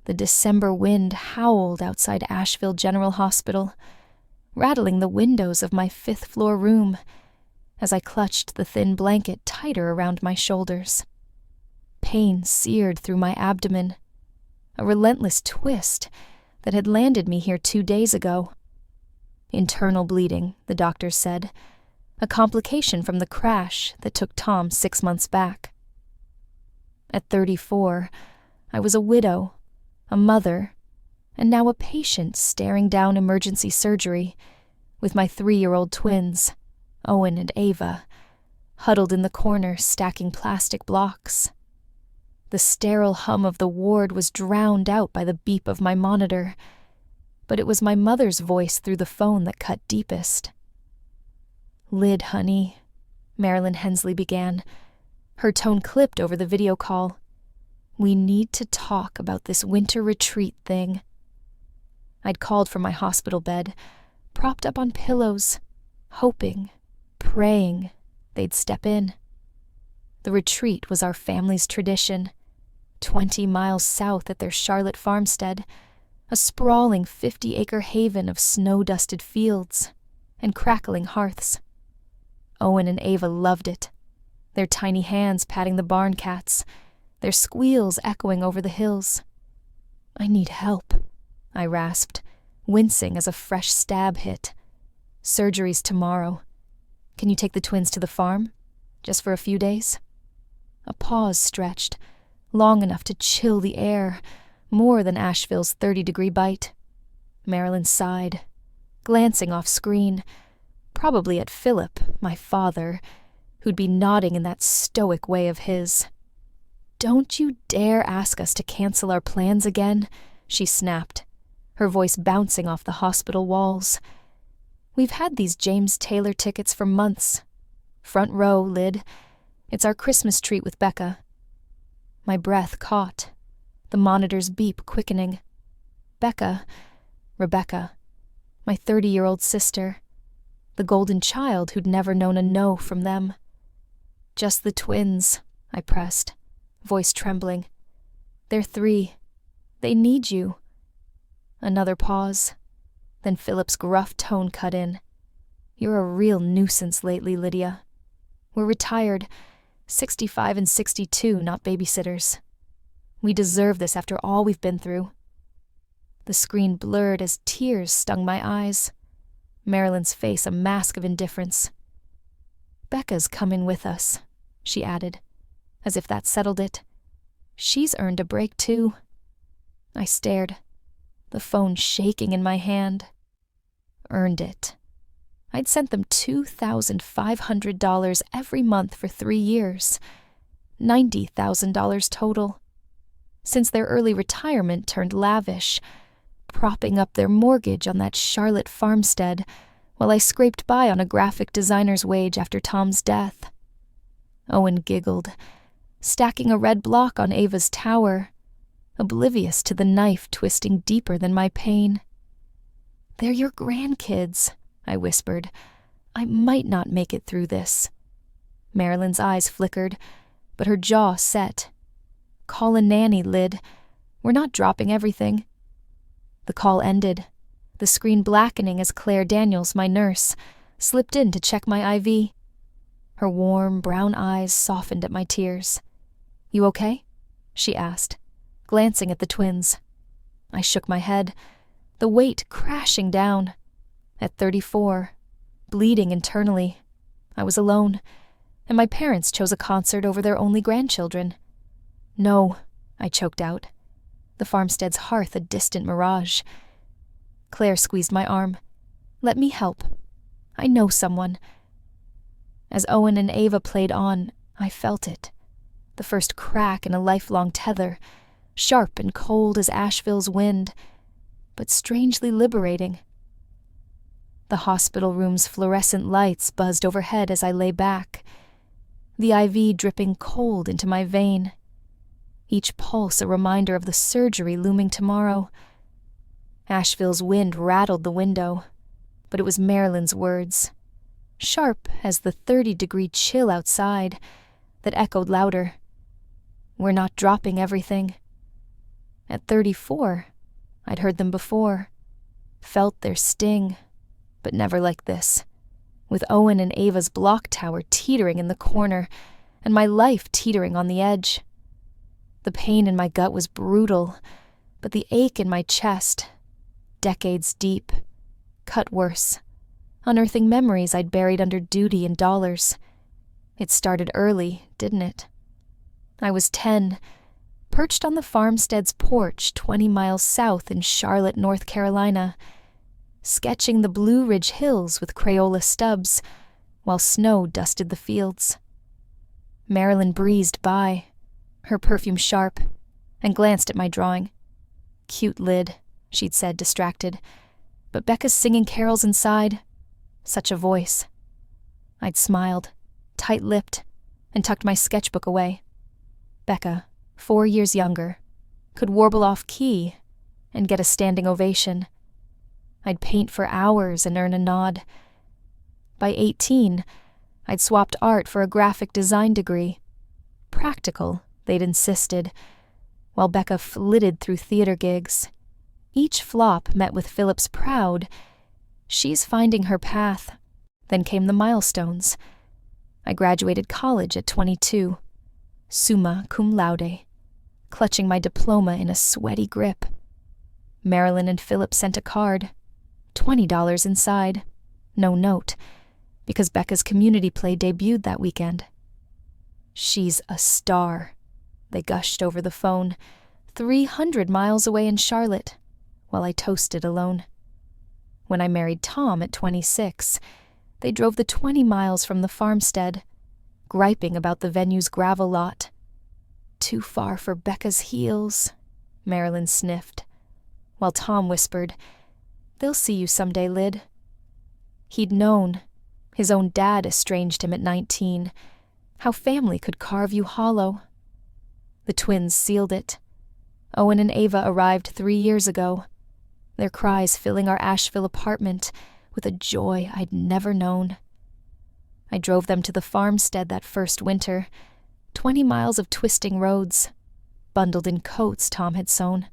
The December wind howled outside Asheville General Hospital, rattling the windows of my 5th-floor room as I clutched the thin blanket tighter around my shoulders. Pain seared through my abdomen, a relentless twist that had landed me here 2 days ago. Internal bleeding, the doctors said, a complication from the crash that took Tom 6 months back. At 34, I was a widow, a mother, and now a patient staring down emergency surgery with my 3-year-old twins, Owen and Ava, huddled in the corner stacking plastic blocks. The sterile hum of the ward was drowned out by the beep of my monitor, but it was my mother's voice through the phone that cut deepest. "Lyd, honey," Marilyn Hensley began, her tone clipped over the video call. "We need to talk about this winter retreat thing." I'd called from my hospital bed, propped up on pillows, hoping, praying they'd step in. The retreat was our family's tradition, 20 miles south at their Charlotte farmstead, a sprawling 50-acre haven of snow-dusted fields and crackling hearths. Owen and Ava loved it, their tiny hands patting the barn cats, their squeals echoing over the hills. "I need help," I rasped, wincing as a fresh stab hit. "Surgery's tomorrow. Can you take the twins to the farm? Just for a few days?" A pause stretched, long enough to chill the air, more than Asheville's 30-degree bite. Marilyn sighed, glancing off screen, probably at Philip, my father, who'd be nodding in that stoic way of his. "Don't you dare ask us to cancel our plans again," she snapped, her voice bouncing off the hospital walls. "We've had these James Taylor tickets for months. Front row, Lyd. It's our Christmas treat with Becca." My breath caught, the monitor's beep quickening. Becca, Rebecca, my 30-year-old sister, the golden child who'd never known a no from them. "Just the twins," I pressed, voice trembling. "They're 3. They need you." Another pause, then Philip's gruff tone cut in. "You're a real nuisance lately, Lydia. We're retired, 65 and 62, not babysitters. We deserve this after all we've been through." The screen blurred as tears stung my eyes, Marilyn's face a mask of indifference. "Becca's coming with us," she added, as if that settled it. "She's earned a break, too." I stared, the phone shaking in my hand. Earned it. I'd sent them $2,500 every month for 3 years, $90,000 total. Since their early retirement turned lavish, propping up their mortgage on that Charlotte farmstead while I scraped by on a graphic designer's wage after Tom's death. Owen giggled, stacking a red block on Ava's tower, oblivious to the knife twisting deeper than my pain. "They're your grandkids," I whispered. "I might not make it through this." Marilyn's eyes flickered, but her jaw set. "Call a nanny, Lyd. We're not dropping everything." The call ended, the screen blackening as Claire Daniels, my nurse, slipped in to check my IV. Her warm, brown eyes softened at my tears. "You okay?" she asked, glancing at the twins. I shook my head, the weight crashing down. At 34, bleeding internally, I was alone, and my parents chose a concert over their only grandchildren. "No," I choked out, the farmstead's hearth a distant mirage. Claire squeezed my arm. "Let me help. I know someone." As Owen and Ava played on, I felt it. The first crack in a lifelong tether, sharp and cold as Asheville's wind, but strangely liberating. The hospital room's fluorescent lights buzzed overhead as I lay back, the IV dripping cold into my vein. Each pulse a reminder of the surgery looming tomorrow. Asheville's wind rattled the window, but it was Marilyn's words, sharp as the 30-degree chill outside, that echoed louder. "We're not dropping everything." At 34, I'd heard them before, felt their sting, but never like this, with Owen and Ava's block tower teetering in the corner, and my life teetering on the edge. The pain in my gut was brutal, but the ache in my chest, decades deep, cut worse, unearthing memories I'd buried under duty and dollars. It started early, didn't it? I was 10, perched on the farmstead's porch 20 miles south in Charlotte, North Carolina, sketching the Blue Ridge Hills with Crayola stubs while snow dusted the fields. Marilyn breezed by, her perfume sharp, and glanced at my drawing. "Cute lid," she'd said, distracted, but Becca's singing carols inside, such a voice. I'd smiled, tight-lipped, and tucked my sketchbook away. Becca, 4 years younger, could warble off key and get a standing ovation. I'd paint for hours and earn a nod. By 18, I'd swapped art for a graphic design degree. Practical, they'd insisted, while Becca flitted through theater gigs. Each flop met with Philip's proud, "She's finding her path." Then came the milestones. I graduated college at 22, summa cum laude, clutching my diploma in a sweaty grip. Marilyn and Philip sent a card, $20 inside, no note, because Becca's community play debuted that weekend. "She's a star," they gushed over the phone, 300 miles away in Charlotte, while I toasted alone. When I married Tom at 26, they drove the 20 miles from the farmstead, griping about the venue's gravel lot. "Too far for Becca's heels," Marilyn sniffed, while Tom whispered, "They'll see you someday, Lyd." He'd known. His own dad estranged him at 19. How family could carve you hollow. The twins sealed it. Owen and Ava arrived 3 years ago, their cries filling our Asheville apartment with a joy I'd never known. I drove them to the farmstead that first winter, 20 miles of twisting roads, bundled in coats Tom had sewn.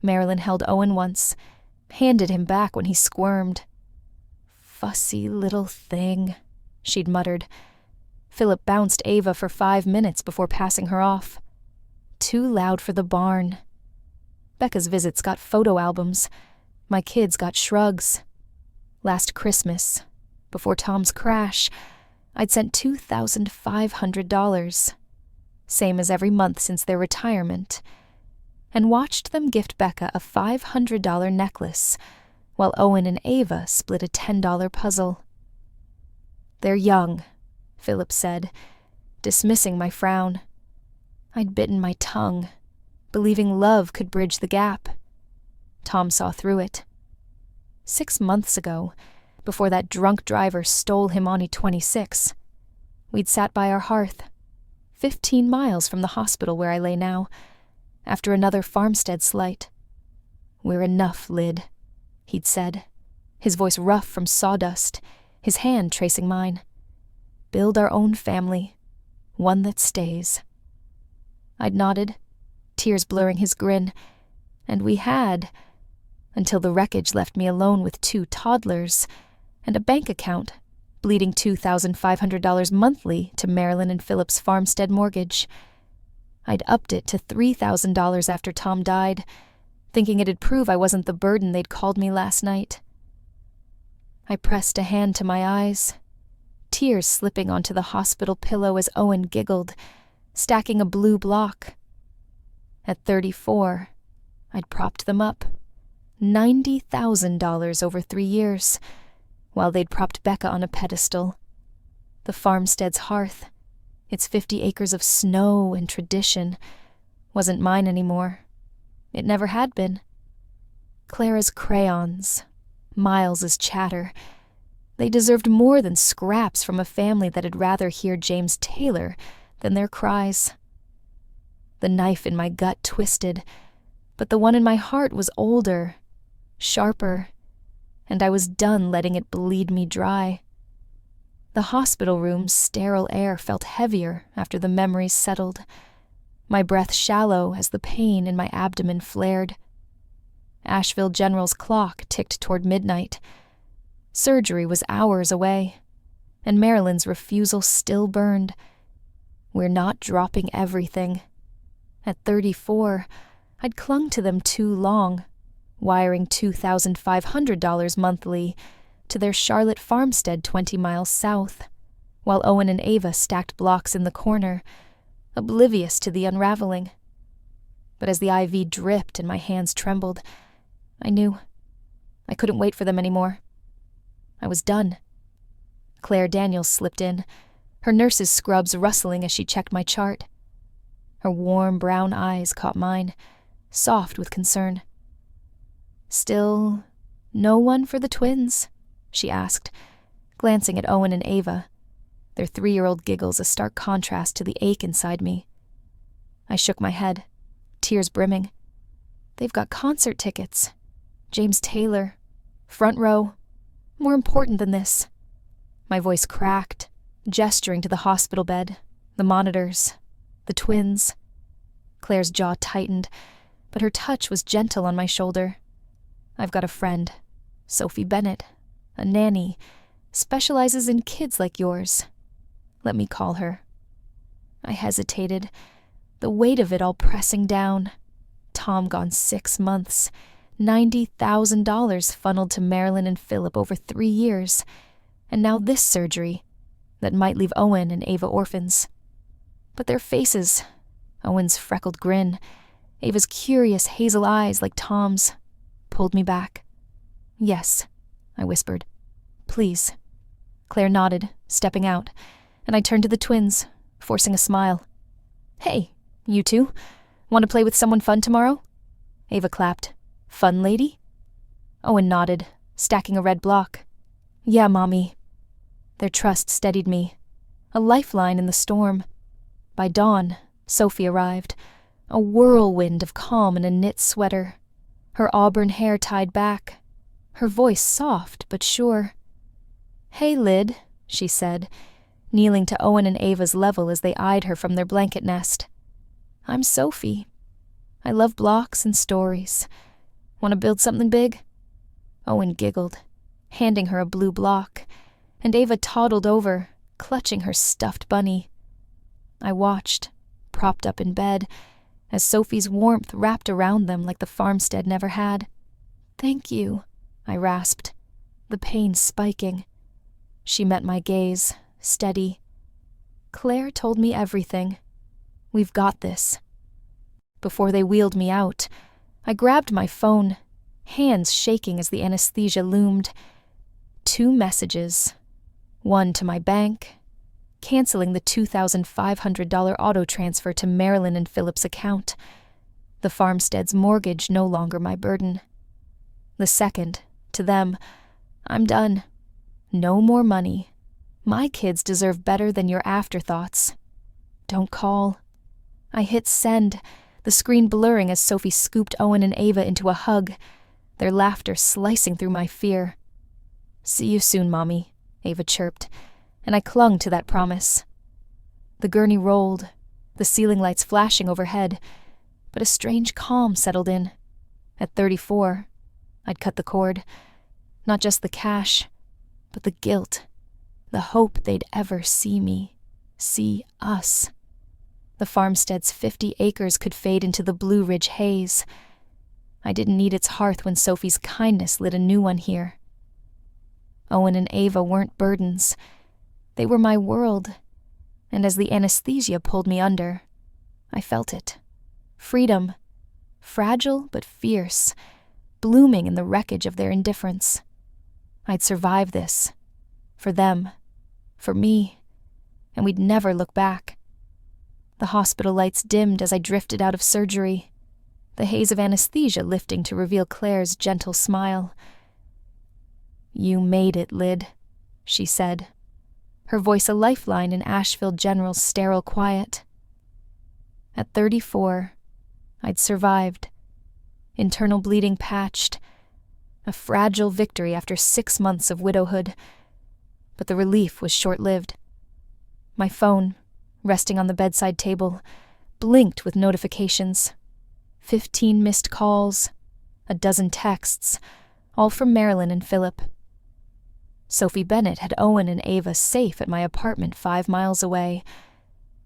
Marilyn held Owen once, handed him back when he squirmed. "Fussy little thing," she'd muttered. Philip bounced Ava for 5 minutes before passing her off. Too loud for the barn. Becca's visits got photo albums. My kids got shrugs. Last Christmas, before Tom's crash, I'd sent $2,500, same as every month since their retirement, and watched them gift Becca a $500 necklace, while Owen and Ava split a $10 puzzle. "They're young," Philip said, dismissing my frown. I'd bitten my tongue, believing love could bridge the gap. Tom saw through it. 6 months ago, before that drunk driver stole him on E26, we'd sat by our hearth, 15 miles from the hospital where I lay now, after another farmstead slight. "We're enough, Lyd," he'd said, his voice rough from sawdust, his hand tracing mine. "Build our own family, one that stays." I'd nodded, tears blurring his grin, and we had, until the wreckage left me alone with 2 toddlers and a bank account bleeding $2,500 monthly to Marilyn and Philip's farmstead mortgage. I'd upped it to $3,000 after Tom died, thinking it'd prove I wasn't the burden they'd called me last night. I pressed a hand to my eyes, tears slipping onto the hospital pillow as Owen giggled, stacking a blue block. At 34, I'd propped them up, $90,000 over 3 years, while they'd propped Becca on a pedestal. The farmstead's hearth, its 50 acres of snow and tradition, wasn't mine anymore. It never had been. Clara's crayons, Miles's chatter, they deserved more than scraps from a family that'd rather hear James Taylor than their cries. The knife in my gut twisted, but the one in my heart was older, sharper, and I was done letting it bleed me dry. The hospital room's sterile air felt heavier after the memories settled. my breath shallow as the pain in my abdomen flared. Asheville General's clock ticked toward midnight. Surgery was hours away, and Marilyn's refusal still burned. We're not dropping everything. At 34, I'd clung to them too long, wiring $2,500 monthly to their Charlotte farmstead 20 miles south, while Owen and Ava stacked blocks in the corner, oblivious to the unraveling. But as the IV dripped and my hands trembled, I knew I couldn't wait for them anymore. I was done. Claire Daniels slipped in, her nurse's scrubs rustling as she checked my chart. Her warm brown eyes caught mine, soft with concern. "Still no one for the twins?" she asked, glancing at Owen and Ava, their 3-year-old giggles a stark contrast to the ache inside me. I shook my head, tears brimming. "They've got concert tickets. James Taylor. Front row. More important than this." My voice cracked, gesturing to the hospital bed, the monitors, the twins. Claire's jaw tightened, but her touch was gentle on my shoulder. "I've got a friend, Sophie Bennett, a nanny, specializes in kids like yours. Let me call her." I hesitated, the weight of it all pressing down. Tom gone 6 months, $90,000 funneled to Marilyn and Philip over 3 years, and now this surgery that might leave Owen and Ava orphans. But their faces, Owen's freckled grin, Ava's curious hazel eyes like Tom's, pulled me back. "Yes," I whispered. "Please." Claire nodded, stepping out, and I turned to the twins, forcing a smile. "Hey, you two, want to play with someone fun tomorrow?" Ava clapped. "Fun lady?" Owen nodded, stacking a red block. "Yeah, Mommy." Their trust steadied me, a lifeline in the storm. By dawn, Sophie arrived, a whirlwind of calm in a knit sweater, her auburn hair tied back, her voice soft but sure. "Hey, Lyd," she said, kneeling to Owen and Ava's level as they eyed her from their blanket nest. "I'm Sophie. I love blocks and stories. Want to build something big?" Owen giggled, handing her a blue block, and Ava toddled over, clutching her stuffed bunny. I watched, propped up in bed, as Sophie's warmth wrapped around them like the farmstead never had. "Thank you," I rasped, the pain spiking. She met my gaze, steady. "Claire told me everything. We've got this." Before they wheeled me out, I grabbed my phone, hands shaking as the anesthesia loomed. 2 messages. One to my bank, canceling the $2,500 auto transfer to Marilyn and Philip's account. The farmstead's mortgage no longer my burden. The second, to them, "I'm done. No more money. My kids deserve better than your afterthoughts. Don't call." I hit send, the screen blurring as Sophie scooped Owen and Ava into a hug, their laughter slicing through my fear. "See you soon, Mommy," Ava chirped, and I clung to that promise. The gurney rolled, the ceiling lights flashing overhead, but a strange calm settled in. At 34, I'd cut the cord. Not just the cash, but the guilt, the hope they'd ever see me, see us. The farmstead's 50 acres could fade into the Blue Ridge haze. I didn't need its hearth when Sophie's kindness lit a new one here. Owen and Ava weren't burdens. They were my world, and as the anesthesia pulled me under, I felt it. Freedom, fragile but fierce, blooming in the wreckage of their indifference. I'd survive this. For them. For me. And we'd never look back. The hospital lights dimmed as I drifted out of surgery, the haze of anesthesia lifting to reveal Claire's gentle smile. "You made it, Lyd," she said, her voice a lifeline in Asheville General's sterile quiet. At 34, I'd survived, internal bleeding patched, a fragile victory after 6 months of widowhood, but the relief was short-lived. My phone, resting on the bedside table, blinked with notifications. 15 missed calls, a dozen texts, all from Marilyn and Philip. Sophie Bennett had Owen and Ava safe at my apartment 5 miles away,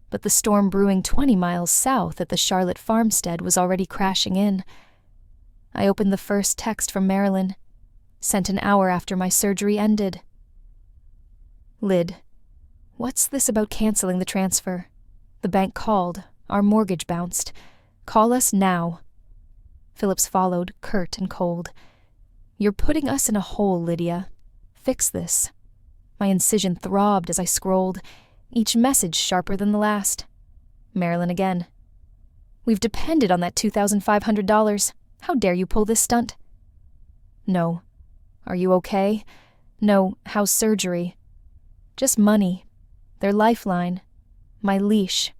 but the storm brewing 20 miles south at the Charlotte farmstead was already crashing in. I opened the first text from Marilyn, sent an hour after my surgery ended. Lyd, what's this about canceling the transfer? The bank called, our mortgage bounced. Call us now. Phillips followed, curt and cold. You're putting us in a hole, Lydia. Fix this. My incision throbbed as I scrolled, each message sharper than the last. Marilyn again. We've depended on that $2,500. How dare you pull this stunt? No. Are you okay? No, how's surgery? Just money. Their lifeline. My leash.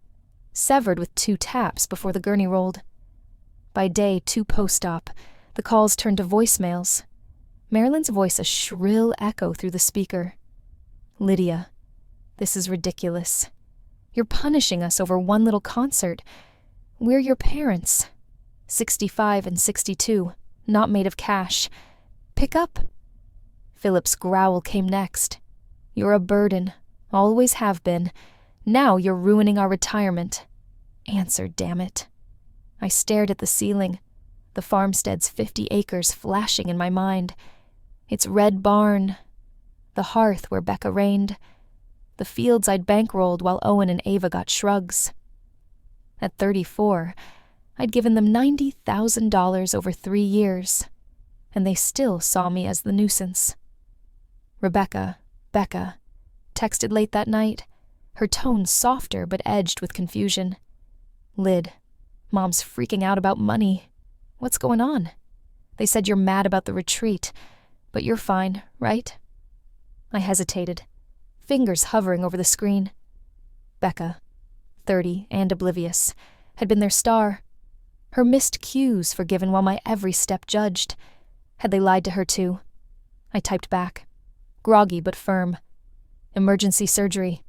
Severed with 2 taps before the gurney rolled. By day, 2 post-op. The calls turned to voicemails. Marilyn's voice a shrill echo through the speaker. Lydia, this is ridiculous. You're punishing us over one little concert. We're your parents. 65 and 62, not made of cash. Pick up. Philip's growl came next. You're a burden. Always have been. Now you're ruining our retirement. Answer, damn it. I stared at the ceiling, the farmstead's 50 acres flashing in my mind. Its red barn, the hearth where Becca reigned, the fields I'd bankrolled while Owen and Ava got shrugs. At 34, I'd given them $90,000 over 3 years, and they still saw me as the nuisance. Becca, texted late that night, her tone softer but edged with confusion. Lyd, Mom's freaking out about money. What's going on? They said you're mad about the retreat, but you're fine, right? I hesitated, fingers hovering over the screen. Becca, 30 and oblivious, had been their star. Her missed cues forgiven while my every step judged. Had they lied to her too? I typed back, groggy but firm. Emergency surgery.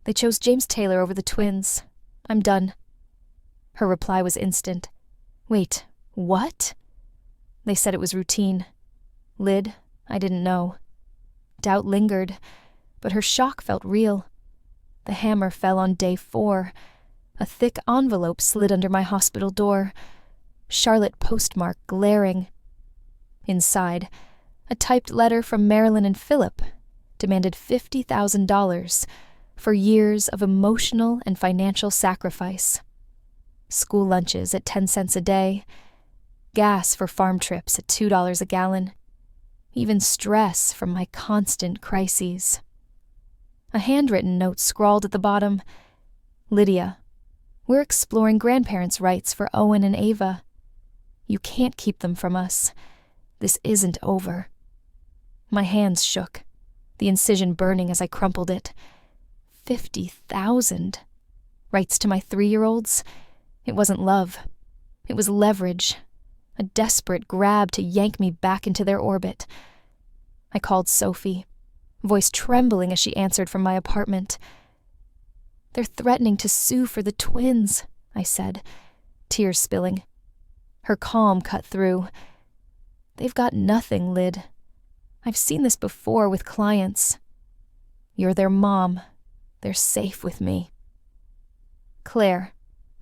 They chose James Taylor over the twins. I'm done. Her reply was instant. Wait, what? They said it was routine. Lyd, I didn't know. Doubt lingered, but her shock felt real. The hammer fell on day 4. A thick envelope slid under my hospital door. Charlotte postmark glaring. Inside, a typed letter from Marilyn and Philip demanded $50,000 for years of emotional and financial sacrifice. School lunches at 10 cents a day, gas for farm trips at $2 a gallon, even stress from my constant crises. A handwritten note scrawled at the bottom, Lydia, we're exploring grandparents' rights for Owen and Ava. You can't keep them from us. This isn't over. My hands shook, the incision burning as I crumpled it. 50,000. Rights to my 3-year-olds? It wasn't love. It was leverage. A desperate grab to yank me back into their orbit. I called Sophie, voice trembling as she answered from my apartment. They're threatening to sue for the twins, I said, tears spilling. Her calm cut through. They've got nothing, Lyd. I've seen this before with clients. You're their mom. They're safe with me. Claire,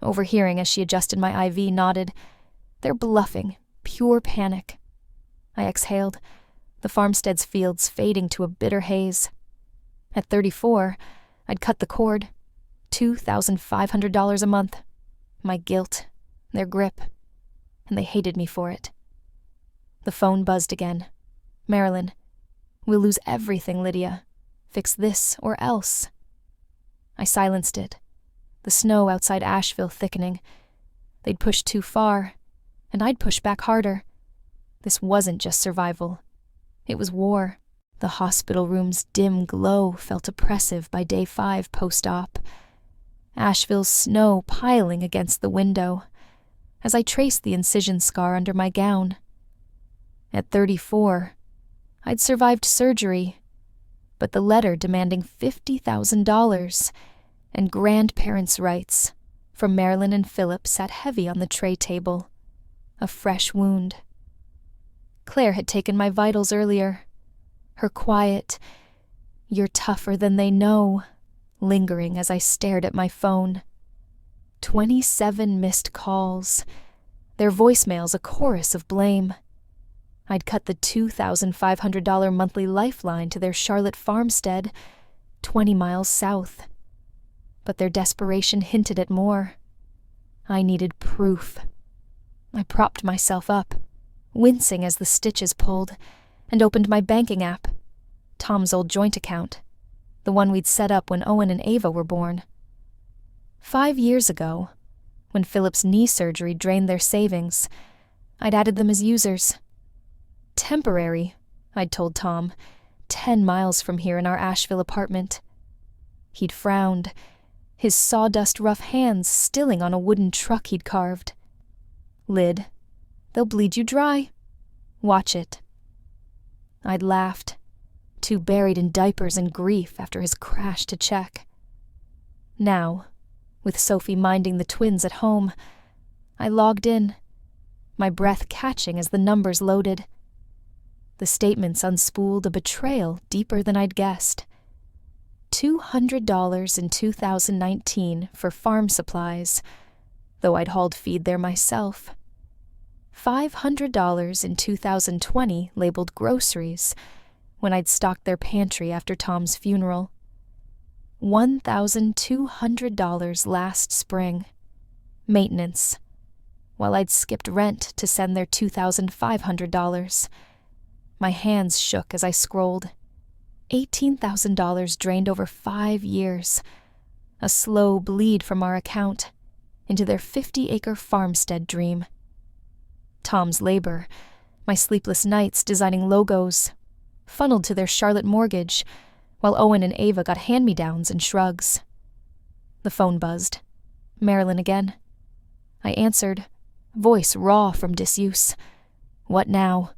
overhearing as she adjusted my IV, nodded. They're bluffing, pure panic. I exhaled, the farmstead's fields fading to a bitter haze. At 34, I'd cut the cord. $2,500 a month. My guilt, their grip, and they hated me for it. The phone buzzed again. Marilyn, we'll lose everything, Lydia. Fix this or else. I silenced it, the snow outside Asheville thickening. They'd pushed too far, and I'd push back harder. This wasn't just survival. It was war. The hospital room's dim glow felt oppressive by day 5 post-op. Asheville's snow piling against the window, as I traced the incision scar under my gown. At 34, I'd survived surgery, but the letter demanding $50,000 and grandparents' rights from Marilyn and Philip sat heavy on the tray table, a fresh wound. Claire had taken my vitals earlier, her quiet, "You're tougher than they know," lingering as I stared at my phone. 27 missed calls, their voicemails a chorus of blame. I'd cut the $2,500 monthly lifeline to their Charlotte farmstead, 20 miles south. But their desperation hinted at more. I needed proof. I propped myself up, wincing as the stitches pulled, and opened my banking app, Tom's old joint account, the one we'd set up when Owen and Ava were born. 5 years ago, when Philip's knee surgery drained their savings, I'd added them as users. Temporary, I'd told Tom, 10 miles from here in our Asheville apartment. He'd frowned, his sawdust-rough hands stilling on a wooden truck he'd carved. "Lid, they'll bleed you dry. Watch it." I'd laughed, too buried in diapers and grief after his crash to check. Now, with Sophie minding the twins at home, I logged in, my breath catching as the numbers loaded. The statements unspooled a betrayal deeper than I'd guessed. $200 in 2019 for farm supplies, though I'd hauled feed there myself. $500 in 2020 labeled groceries, when I'd stocked their pantry after Tom's funeral. $1,200 last spring. Maintenance, while I'd skipped rent to send their $2,500. My hands shook as I scrolled. $18,000 drained over 5 years. A slow bleed from our account into their 50-acre farmstead dream. Tom's labor, my sleepless nights designing logos, funneled to their Charlotte mortgage, while Owen and Ava got hand-me-downs and shrugs. The phone buzzed. Marilyn again. I answered, voice raw from disuse. What now?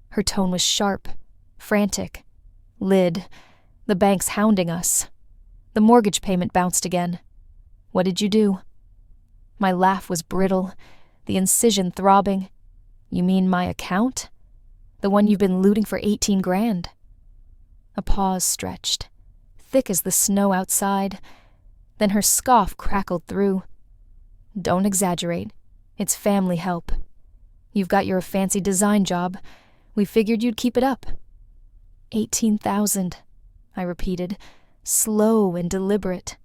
Her tone was sharp, frantic. "Lid, the bank's hounding us." The mortgage payment bounced again. "What did you do?" My laugh was brittle, the incision throbbing. "You mean my account? The one you've been looting for 18 grand? A pause stretched, thick as the snow outside. Then her scoff crackled through. "Don't exaggerate. It's family help. You've got your fancy design job. We figured you'd keep it up." 18,000, I repeated, slow and deliberate.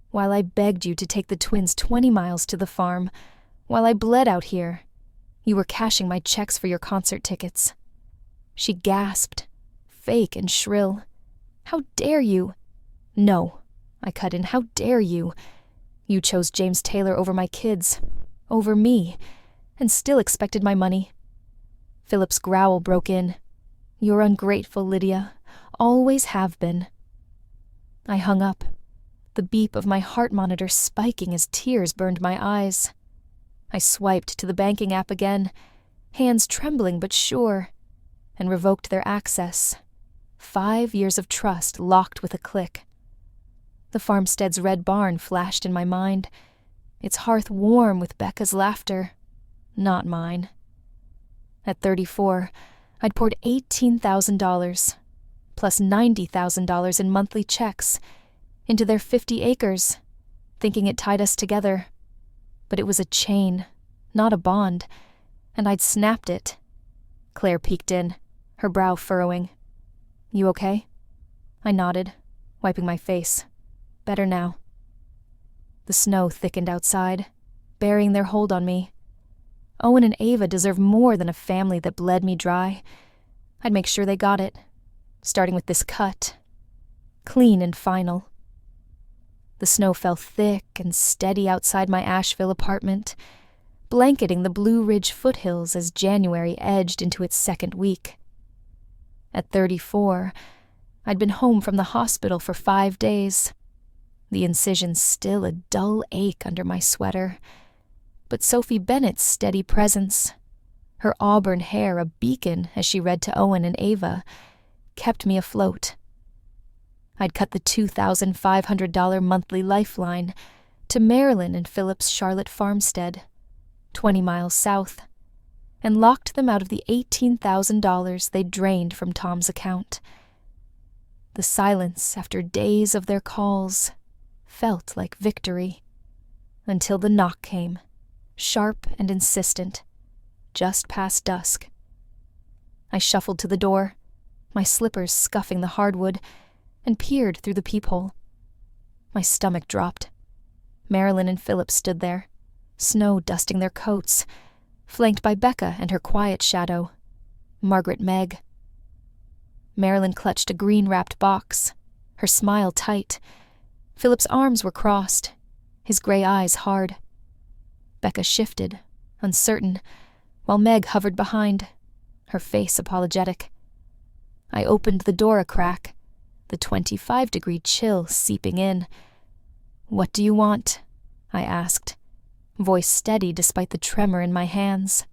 "While I begged you to take the twins 20 miles to the farm, while I bled out here, you were cashing my checks for your concert tickets." She gasped, fake and shrill. "How dare you?" "No," I cut in, "how dare you? You chose James Taylor over my kids, over me, and still expected my money." Philip's growl broke in. "You're ungrateful, Lydia. Always have been." I hung up, the beep of my heart monitor spiking as tears burned my eyes. I swiped to the banking app again, hands trembling but sure, and revoked their access. 5 years of trust locked with a click. The farmstead's red barn flashed in my mind, its hearth warm with Becca's laughter, not mine. At 34, I'd poured $18,000, plus $90,000 in monthly checks, into their 50 acres, thinking it tied us together. But it was a chain, not a bond, and I'd snapped it. Claire peeked in, her brow furrowing. "You okay?" I nodded, wiping my face. "Better now." The snow thickened outside, burying their hold on me. Owen and Ava deserve more than a family that bled me dry. I'd make sure they got it, starting with this cut. Clean and final. The snow fell thick and steady outside my Asheville apartment, blanketing the Blue Ridge foothills as January edged into its second week. At 34, I'd been home from the hospital for 5 days. The incision still a dull ache under my sweater, but Sophie Bennett's steady presence, her auburn hair a beacon as she read to Owen and Ava, kept me afloat. I'd cut the $2,500 monthly lifeline, to Marilyn and Philip's Charlotte farmstead, 20 miles south, and locked them out of the $18,000 they'd drained from Tom's account. The silence after days of their calls felt like victory, until the knock came, sharp and insistent, just past dusk. I shuffled to the door, my slippers scuffing the hardwood, and peered through the peephole. My stomach dropped. Marilyn and Philip stood there, snow dusting their coats, flanked by Becca and her quiet shadow, Margaret Meg. Marilyn clutched a green-wrapped box, her smile tight. Philip's arms were crossed, his gray eyes hard. Becca shifted, uncertain, while Meg hovered behind, her face apologetic. I opened the door a crack, the 25-degree chill seeping in. "What do you want?" I asked, voice steady despite the tremor in my hands.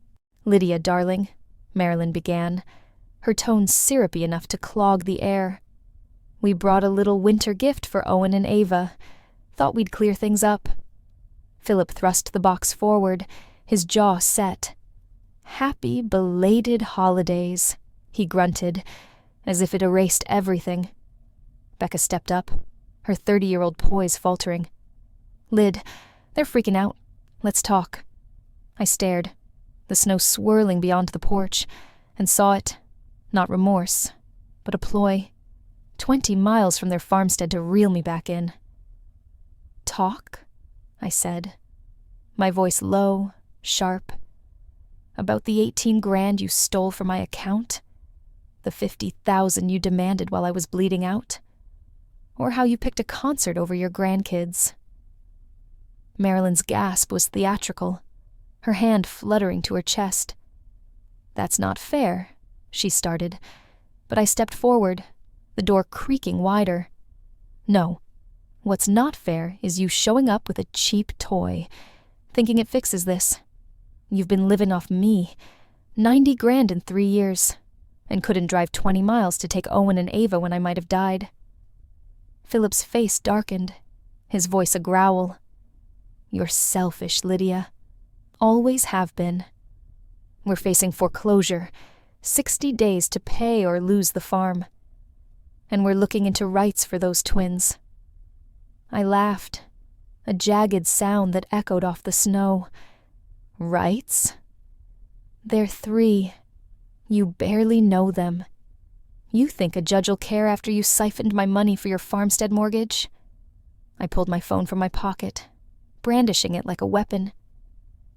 "Lydia, darling," Marilyn began, her tone syrupy enough to clog the air. "We brought a little winter gift for Owen and Ava. Thought we'd clear things up." Philip thrust the box forward, his jaw set. "Happy belated holidays," he grunted, as if it erased everything. Becca stepped up, her 30-year-old poise faltering. "Lyd, they're freaking out. Let's talk." I stared, the snow swirling beyond the porch, and saw it, not remorse, but a ploy. 20 miles from their farmstead to reel me back in. "Talk?" I said, my voice low, sharp. "About the 18 grand you stole from my account? The 50,000 you demanded while I was bleeding out? Or how you picked a concert over your grandkids?" Marilyn's gasp was theatrical, her hand fluttering to her chest. "That's not fair," she started, but I stepped forward, the door creaking wider. "No, what's not fair is you showing up with a cheap toy, thinking it fixes this. You've been living off me, 90 grand in 3 years, and couldn't drive 20 miles to take Owen and Ava when I might have died." Philip's face darkened, his voice a growl. "You're selfish, Lydia. Always have been. We're facing foreclosure, 60 days to pay or lose the farm. And we're looking into rights for those twins." I laughed, a jagged sound that echoed off the snow. "Rights? They're 3. You barely know them. You think a judge'll care after you siphoned my money for your farmstead mortgage?" I pulled my phone from my pocket, brandishing it like a weapon.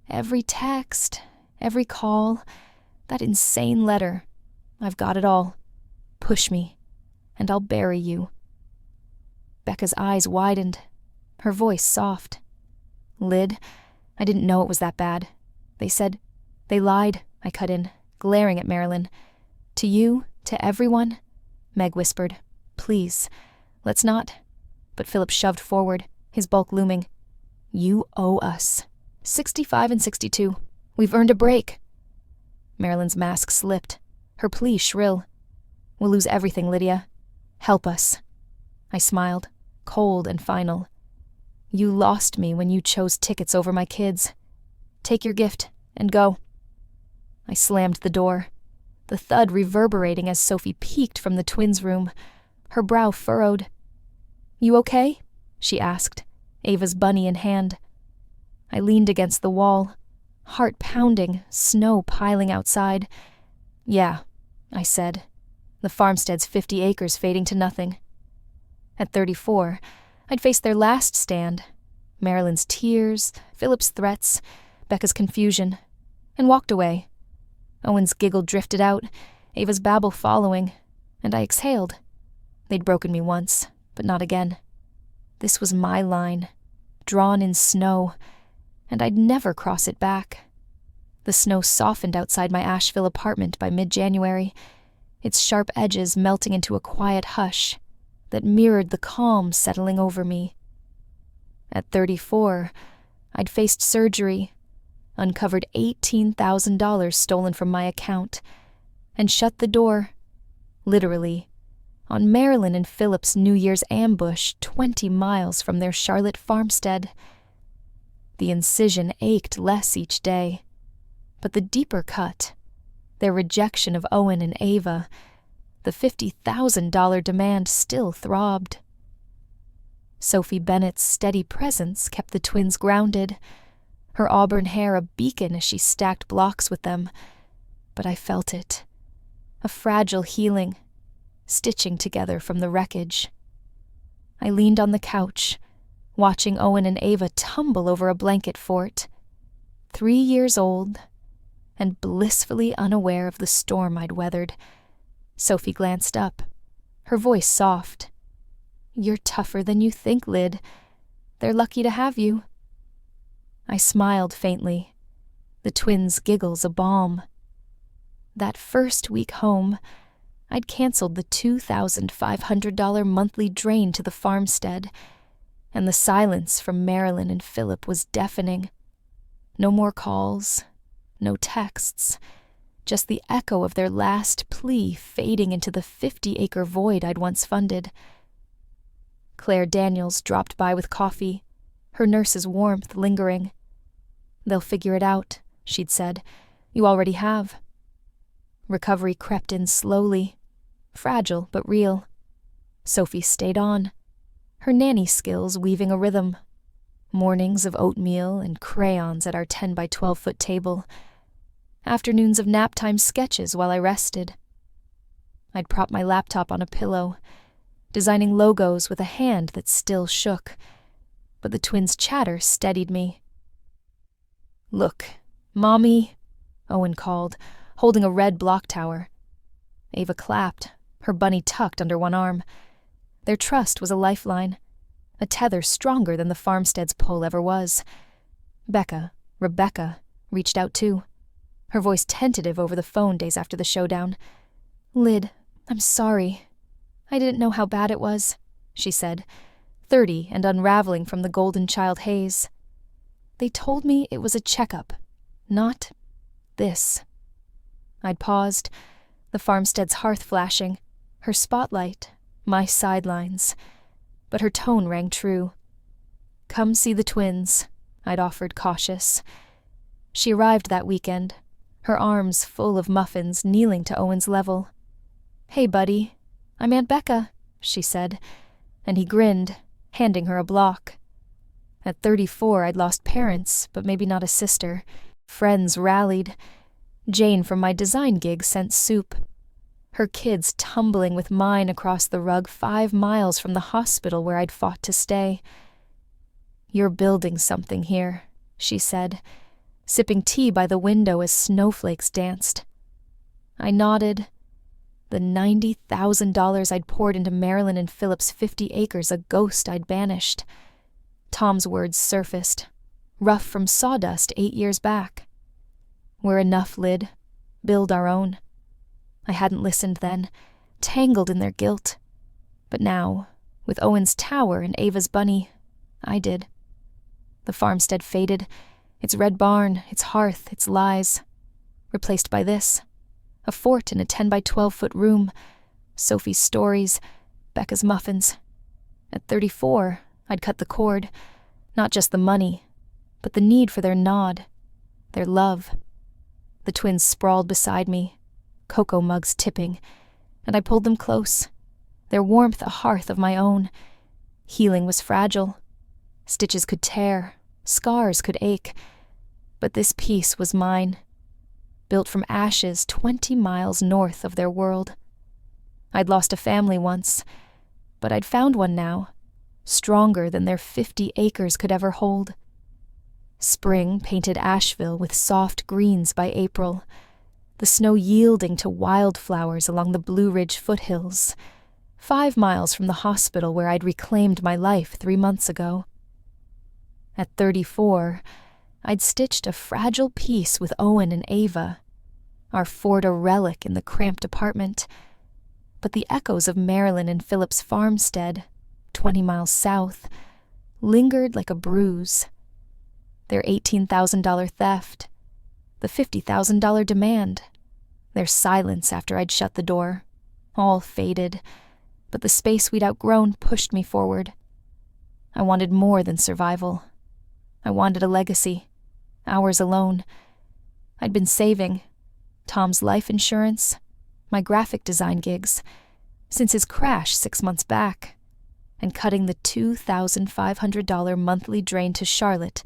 "Every text, every call, that insane letter. I've got it all. Push me, and I'll bury you." Becca's eyes widened, her voice soft. "Lyd, I didn't know it was that bad. They lied," I cut in, glaring at Marilyn. "To you, to everyone," Meg whispered. "Please, let's not." But Philip shoved forward, his bulk looming. "You owe us. 65 and 62. We've earned a break." Marilyn's mask slipped, her plea shrill. "We'll lose everything, Lydia. Help us." I smiled, cold and final. "You lost me when you chose tickets over my kids. Take your gift and go." I slammed the door, the thud reverberating as Sophie peeked from the twins' room, her brow furrowed. "You okay?" she asked, Ava's bunny in hand. I leaned against the wall, heart pounding, snow piling outside. "Yeah," I said, the farmstead's 50 acres fading to nothing. At 34, I'd faced their last stand, Marilyn's tears, Philip's threats, Becca's confusion, and walked away. Owen's giggle drifted out, Ava's babble following, and I exhaled. They'd broken me once, but not again. This was my line, drawn in snow, and I'd never cross it back. The snow softened outside my Asheville apartment by mid-January, its sharp edges melting into a quiet hush that mirrored the calm settling over me. At 34, I'd faced surgery, uncovered $18,000 stolen from my account, and shut the door, literally, on Marilyn and Philip's New Year's ambush 20 miles from their Charlotte farmstead. The incision ached less each day, but the deeper cut, their rejection of Owen and Ava, the $50,000 demand still throbbed. Sophie Bennett's steady presence kept the twins grounded, her auburn hair a beacon as she stacked blocks with them, but I felt it, a fragile healing, stitching together from the wreckage. I leaned on the couch, watching Owen and Ava tumble over a blanket fort, 3 years old, and blissfully unaware of the storm I'd weathered. Sophie glanced up, her voice soft. "You're tougher than you think, Lyd. They're lucky to have you." I smiled faintly, the twins' giggles a balm. That first week home, I'd canceled the $2,500 monthly drain to the farmstead, and the silence from Marilyn and Philip was deafening. No more calls, no texts, just the echo of their last plea fading into the 50-acre void I'd once funded. Claire Daniels dropped by with coffee, her nurse's warmth lingering. "They'll figure it out," she'd said. "You already have." Recovery crept in slowly, fragile but real. Sophie stayed on, her nanny skills weaving a rhythm. Mornings of oatmeal and crayons at our 10-by-12-foot table. Afternoons of nap-time sketches while I rested. I'd prop my laptop on a pillow, designing logos with a hand that still shook, but the twins' chatter steadied me. "Look, Mommy," Owen called, holding a red block tower. Ava clapped, her bunny tucked under one arm. Their trust was a lifeline, a tether stronger than the farmstead's pull ever was. Rebecca, reached out too, her voice tentative over the phone days after the showdown. "Lyd, I'm sorry. I didn't know how bad it was," she said, 30 and unraveling from the golden child haze. "They told me it was a checkup, not this." I'd paused, the farmstead's hearth flashing, her spotlight, my sidelines, but her tone rang true. "Come see the twins," I'd offered, cautious. She arrived that weekend, her arms full of muffins, kneeling to Owen's level. "Hey, buddy, I'm Aunt Becca," she said, and he grinned, handing her a block. At 34, I'd lost parents, but maybe not a sister. Friends rallied. Jane from my design gig sent soup. Her kids tumbling with mine across the rug 5 miles from the hospital where I'd fought to stay. "You're building something here," she said, sipping tea by the window as snowflakes danced. I nodded. The $90,000 I'd poured into Marilyn and Philip's 50 acres a ghost I'd banished. Tom's words surfaced, rough from sawdust 8 years back. "We're enough, Lyd. Build our own." I hadn't listened then, tangled in their guilt. But now, with Owen's tower and Ava's bunny, I did. The farmstead faded, its red barn, its hearth, its lies, replaced by this, a fort in a 10-by-12-foot room, Sophie's stories, Becca's muffins. At 34, I'd cut the cord, not just the money, but the need for their nod, their love. The twins sprawled beside me, cocoa mugs tipping, and I pulled them close, their warmth a hearth of my own. Healing was fragile. Stitches could tear, scars could ache, but this piece was mine, built from ashes 20 miles north of their world. I'd lost a family once, but I'd found one now, stronger than their 50 acres could ever hold. Spring painted Asheville with soft greens by April, the snow yielding to wildflowers along the Blue Ridge foothills, 5 miles from the hospital where I'd reclaimed my life 3 months ago. At 34, I'd stitched a fragile piece with Owen and Ava, our fort a relic in the cramped apartment, but the echoes of Marilyn and Philip's farmstead, 20 miles south, lingered like a bruise. Their $18,000 theft, the $50,000 demand, their silence after I'd shut the door, all faded, but the space we'd outgrown pushed me forward. I wanted more than survival. I wanted a legacy. Ours alone. I'd been saving. Tom's life insurance, my graphic design gigs, since his crash 6 months back, and cutting the $2,500 monthly drain to Charlotte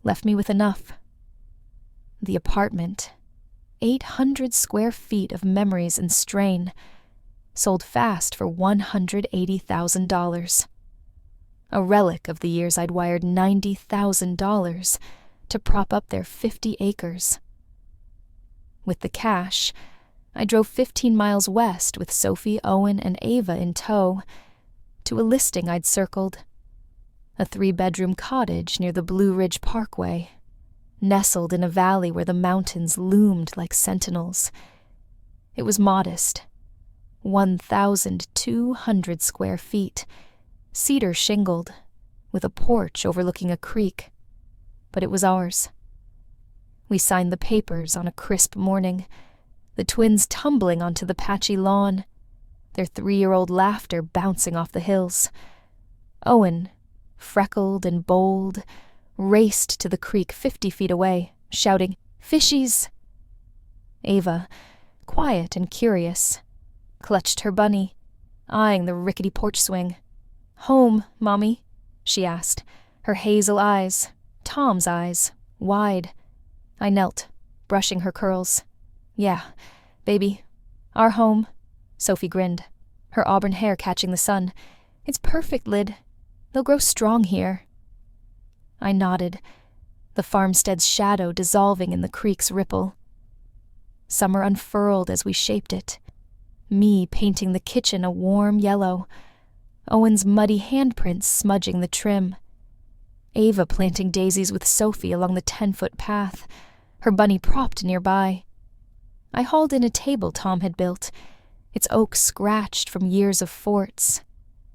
left me with enough. The apartment, 800 square feet of memories and strain, sold fast for $180,000. A relic of the years I'd wired $90,000 to prop up their 50 acres. With the cash, I drove 15 miles west with Sophie, Owen, and Ava in tow to a listing I'd circled. A 3-bedroom cottage near the Blue Ridge Parkway, nestled in a valley where the mountains loomed like sentinels. It was modest, 1,200 square feet, cedar shingled, with a porch overlooking a creek, but it was ours. We signed the papers on a crisp morning, the twins tumbling onto the patchy lawn, their 3-year-old laughter bouncing off the hills. Owen, freckled and bold, raced to the creek 50 feet away, shouting, "Fishies!" Ava, quiet and curious, clutched her bunny, eyeing the rickety porch swing. "Home, Mommy?" she asked, her hazel eyes, Tom's eyes, wide. I knelt, brushing her curls. "Yeah, baby. Our home." Sophie grinned, her auburn hair catching the sun. "It's perfect, Lyd. They'll grow strong here." I nodded, the farmstead's shadow dissolving in the creek's ripple. Summer unfurled as we shaped it, me painting the kitchen a warm yellow, Owen's muddy handprints smudging the trim, Ava planting daisies with Sophie along the 10-foot path, her bunny propped nearby. I hauled in a table Tom had built, its oak scratched from years of forts,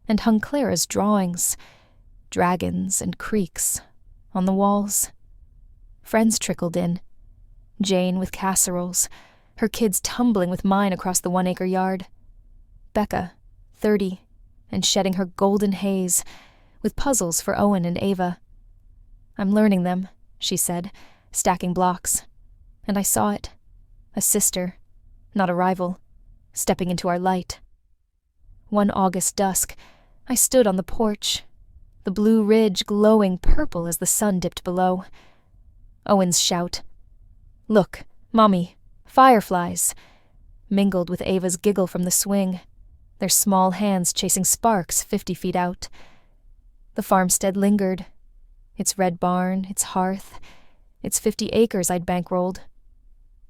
and hung Clara's drawings, dragons and creeks, on the walls. Friends trickled in, Jane with casseroles, her kids tumbling with mine across the 1-acre yard. Becca, 30, and shedding her golden haze, with puzzles for Owen and Ava. "I'm learning them," she said, stacking blocks, and I saw it. A sister, not a rival, stepping into our light. One August dusk, I stood on the porch, the Blue Ridge glowing purple as the sun dipped below. Owen's shout, "Look, Mommy, fireflies," mingled with Ava's giggle from the swing, their small hands chasing sparks 50 feet out. The farmstead lingered, its red barn, its hearth, its 50 acres I'd bankrolled.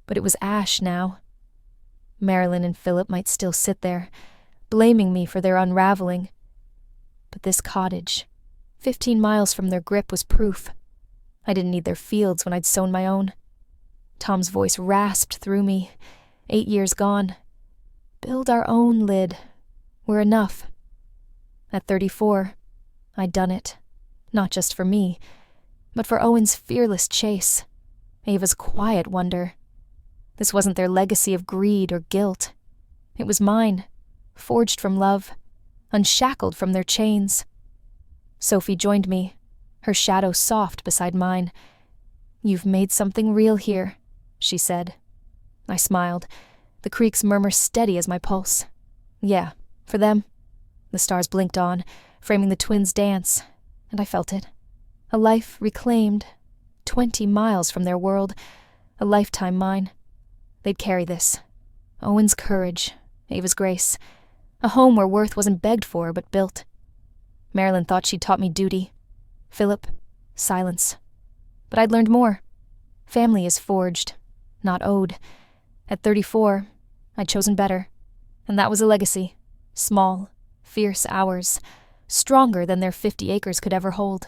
But it was ash now. Marilyn and Philip might still sit there, blaming me for their unraveling. But this cottage, 15 miles from their grip, was proof. I didn't need their fields when I'd sown my own. Tom's voice rasped through me, 8 years gone. Build our own, Lyd. We're enough. At 34, I'd done it, not just for me, but for Owen's fearless chase, Ava's quiet wonder. This wasn't their legacy of greed or guilt. It was mine, forged from love, unshackled from their chains. Sophie joined me, her shadow soft beside mine. "You've made something real here," she said. I smiled, the creek's murmur steady as my pulse. "Yeah, for them." The stars blinked on, framing the twins' dance, and I felt it. A life reclaimed, 20 miles from their world, a lifetime mine. They'd carry this. Owen's courage, Ava's grace, a home where worth wasn't begged for but built. Marilyn thought she'd taught me duty. Philip, silence. But I'd learned more. Family is forged, not owed. At 34, I'd chosen better, and that was a legacy. Small, fierce hours, stronger than their 50 acres could ever hold.